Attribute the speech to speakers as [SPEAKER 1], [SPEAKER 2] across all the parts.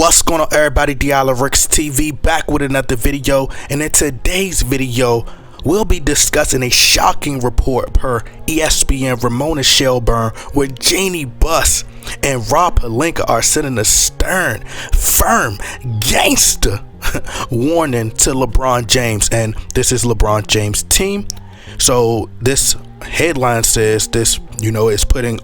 [SPEAKER 1] What's going on, everybody? Ricks TV back with another video, and in today's video we'll be discussing a shocking report per ESPN Ramona Shelburne where Jeanie Buss and Rob Pelinka are sending a stern, firm, gangster warning to LeBron James, and this is LeBron James' team. So this headline says this, is putting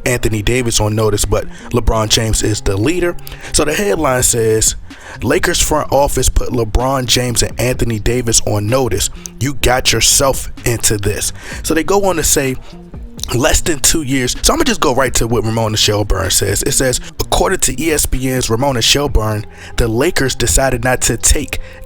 [SPEAKER 1] Anthony Davis on notice, but LeBron James is the leader. So the headline says Lakers front office put LeBron James and Anthony Davis on notice. You got yourself into this. So they go on to say less than 2 years. So I'm gonna just go right to what Ramona Shelburne says. It says, according to ESPN's Ramona Shelburne, the Lakers decided not to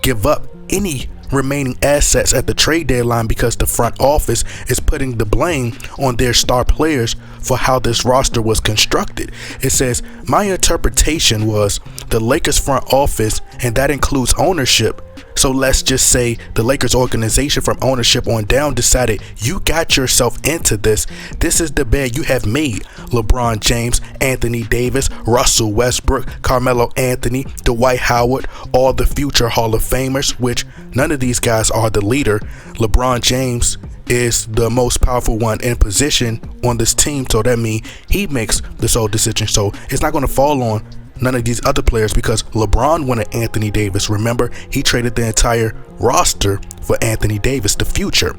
[SPEAKER 1] give up any remaining assets at the trade deadline because the front office is putting the blame on their star players for how this roster was constructed. It says, my interpretation was the Lakers front office, and that includes ownership. So let's just say the Lakers organization from ownership on down decided you got yourself into this. This is the bed you have made. LeBron James, Anthony Davis, Russell Westbrook, Carmelo Anthony, Dwight Howard, all the future Hall of Famers, which none of these guys are the leader. LeBron James is the most powerful one in position on this team, so that means he makes this whole decision. So it's not going to fall on none of these other players because LeBron wanted Anthony Davis. Remember, he traded the entire roster for Anthony Davis, the future.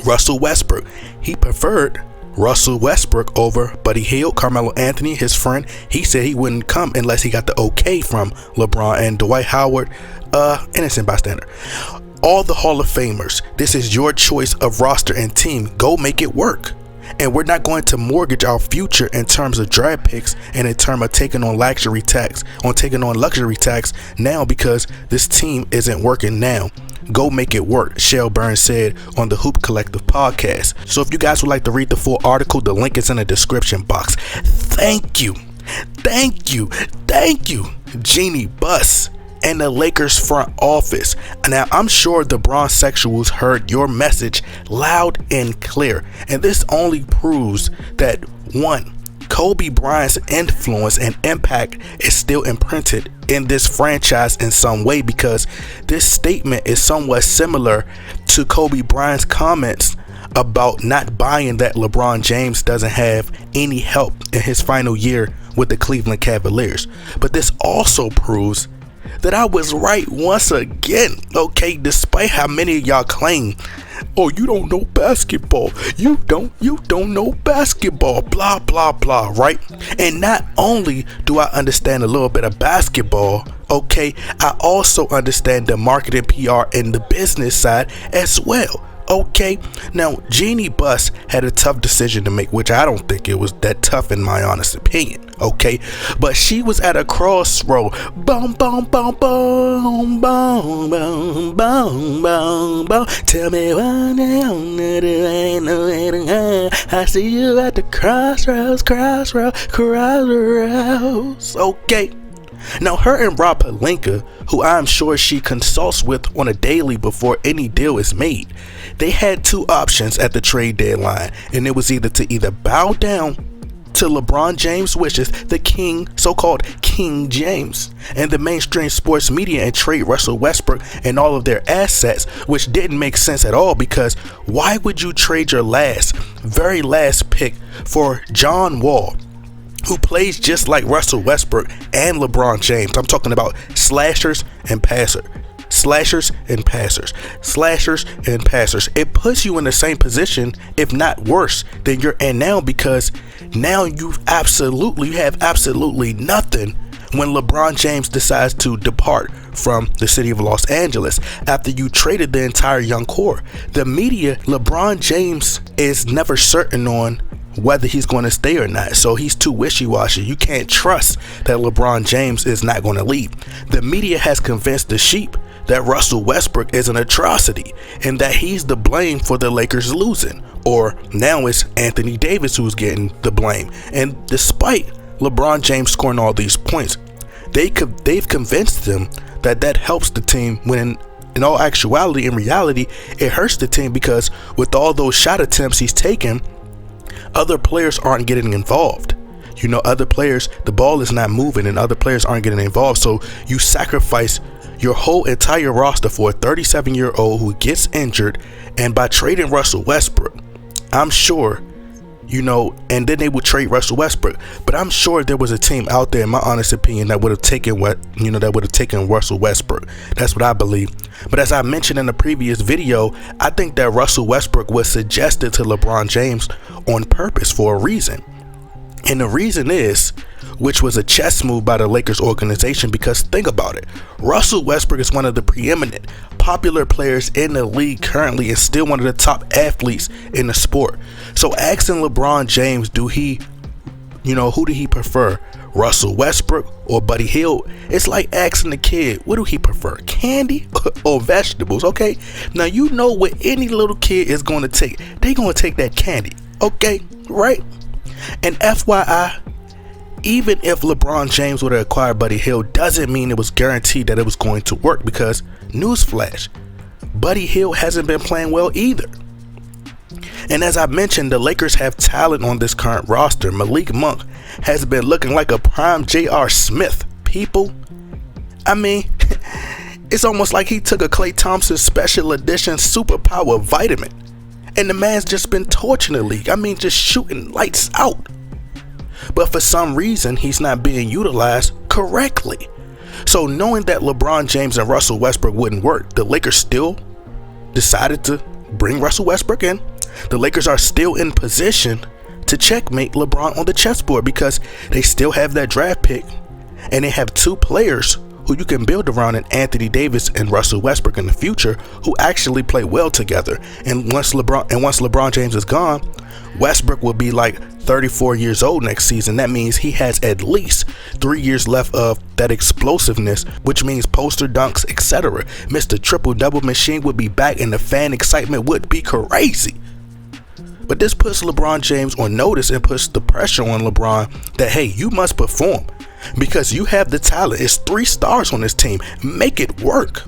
[SPEAKER 1] Russell Westbrook, he preferred Russell Westbrook over Buddy Hield. Carmelo Anthony, his friend, he said he wouldn't come unless he got the okay from LeBron. And Dwight Howard, innocent bystander. All the Hall of Famers, this is your choice of roster and team. Go make it work. And we're not going to mortgage our future in terms of draft picks and in terms of taking on luxury tax now because this team isn't working now. Go make it work, Shelburne said on the Hoop Collective podcast. So if you guys would like to read the full article, the link is in the description box. Thank you, Jeanie Buss and the Lakers front office. Now, I'm sure the Bronsexuals heard your message loud and clear, and this only proves that one, Kobe Bryant's influence and impact is still imprinted in this franchise in some way, because this statement is somewhat similar to Kobe Bryant's comments about not buying that LeBron James doesn't have any help in his final year with the Cleveland Cavaliers. But this also proves that I was right once again, okay, despite how many of y'all claim, oh, you don't know basketball, you don't know basketball, blah blah blah, right? And not only do I understand a little bit of basketball, okay, I also understand the marketing, PR, and the business side as well. Okay, now Jeanie Buss had a tough decision to make, which I don't think it was that tough in my honest opinion. Okay, but she was at a crossroad. Boom, boom, boom, boom, boom, boom, boom, boom, boom. Tell me why now there ain't no way to go. I see you at the crossroads. Okay. Now, her and Rob Pelinka, who I'm sure she consults with on a daily before any deal is made, they had two options at the trade deadline, and it was either bow down to LeBron James' wishes, the king, so-called King James, and the mainstream sports media, and trade Russell Westbrook and all of their assets, which didn't make sense at all, because why would you trade your very last pick for John Wall, who plays just like Russell Westbrook and LeBron James? I'm talking about slashers and passers. It puts you in the same position, if not worse, than you're in now, because now you have absolutely nothing when LeBron James decides to depart from the city of Los Angeles after you traded the entire young core. The media, LeBron James is never certain on whether he's going to stay or not, so he's too wishy-washy. You can't trust that LeBron James is not going to leave. The media has convinced the sheep that Russell Westbrook is an atrocity and that he's the blame for the Lakers losing, or now it's Anthony Davis who's getting the blame. And despite LeBron James scoring all these points, they've convinced them that helps the team, when in all actuality, in reality, it hurts the team, because with all those shot attempts he's taken, other players aren't getting involved. other players, the ball is not moving and other players aren't getting involved. So you sacrifice your whole entire roster for a 37-year-old who gets injured. And by trading Russell Westbrook, I'm sure, and then they would trade Russell Westbrook. But I'm sure there was a team out there, in my honest opinion, that would have taken Russell Westbrook. That's what I believe. But as I mentioned in the previous video, I think that Russell Westbrook was suggested to LeBron James on purpose for a reason. And the reason is, which was a chess move by the Lakers organization, because think about it. Russell Westbrook is one of the preeminent popular players in the league currently and still one of the top athletes in the sport. So asking LeBron James, who do he prefer? Russell Westbrook or Buddy Hield? It's like asking the kid, what do he prefer? Candy or vegetables? Okay. Now what any little kid is going to take. They're going to take that candy. Okay. Right? And FYI, even if LeBron James would have acquired Buddy Hield, doesn't mean it was guaranteed that it was going to work, because newsflash, Buddy Hield hasn't been playing well either. And as I mentioned, the Lakers have talent on this current roster. Malik Monk has been looking like a prime J.R. Smith. People, I mean, it's almost like he took a Klay Thompson special edition superpower vitamin. And the man's just been torching the league. I mean, just shooting lights out. But for some reason, he's not being utilized correctly. So knowing that LeBron James and Russell Westbrook wouldn't work, the Lakers still decided to bring Russell Westbrook in. The Lakers are still in position to checkmate LeBron on the chessboard, because they still have that draft pick and they have two players who you can build around in Anthony Davis and Russell Westbrook in the future, who actually play well together. And once LeBron James is gone, Westbrook will be like 34 years old next season. That means he has at least 3 years left of that explosiveness, which means poster dunks, etc. Mr. Triple Double Machine would be back and the fan excitement would be crazy. But this puts LeBron James on notice and puts the pressure on LeBron that, hey, you must perform because you have the talent. It's 3 stars on this team. Make it work.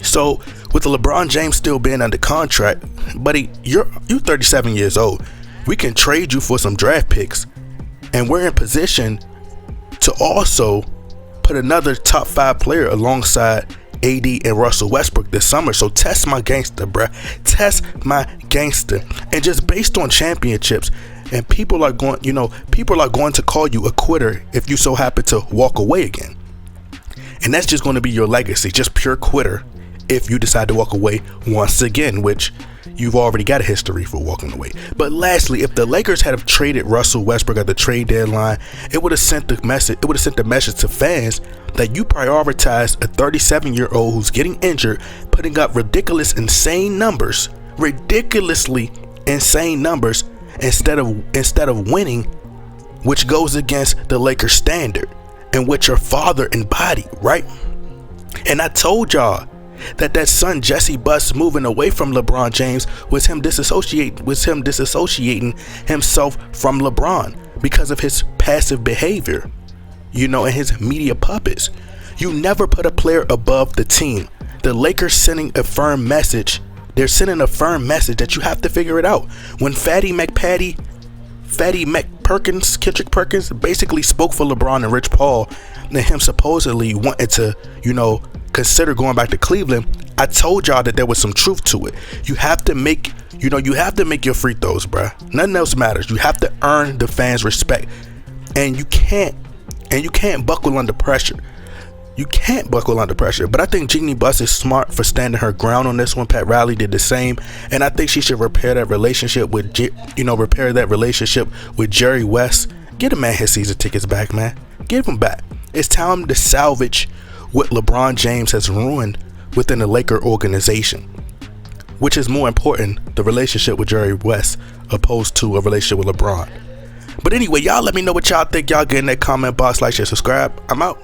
[SPEAKER 1] So with LeBron James still being under contract, buddy, you're 37 years old. We can trade you for some draft picks, and we're in position to also put another top 5 player alongside AD and Russell Westbrook this summer. So test my gangster, bruh. Test my gangster. And just based on championships, and people are going to call you a quitter if you so happen to walk away again. And that's just going to be your legacy, just pure quitter if you decide to walk away once again, which you've already got a history for walking away. But lastly, if the Lakers had have traded Russell Westbrook at the trade deadline, it would have sent the message to fans that you prioritize a 37-year-old who's getting injured, putting up ridiculously insane numbers instead of winning, which goes against the Lakers standard and what your father embodied, right? And I told y'all that son Jesse Buss moving away from LeBron James was him disassociating himself from LeBron because of his passive behavior, and his media puppets. You never put a player above the team. The Lakers sending a firm message. They're sending a firm message that you have to figure it out. When Kendrick Perkins basically spoke for LeBron and Rich Paul, and him supposedly wanted to, consider going back to Cleveland, I told y'all that there was some truth to it. You have to make your free throws, bruh. Nothing else matters. You have to earn the fans' respect, and you can't buckle under pressure. But I think Jeanie Buss is smart for standing her ground on this one. Pat Riley did the same, and I think she should repair that relationship with Jerry West. Get a man his season tickets back, man. Give them back. It's time to salvage what LeBron James has ruined within the Laker organization, which is more important, the relationship with Jerry West opposed to a relationship with LeBron. But anyway, y'all let me know what y'all think. Y'all get in that comment box, like, share, subscribe. I'm out.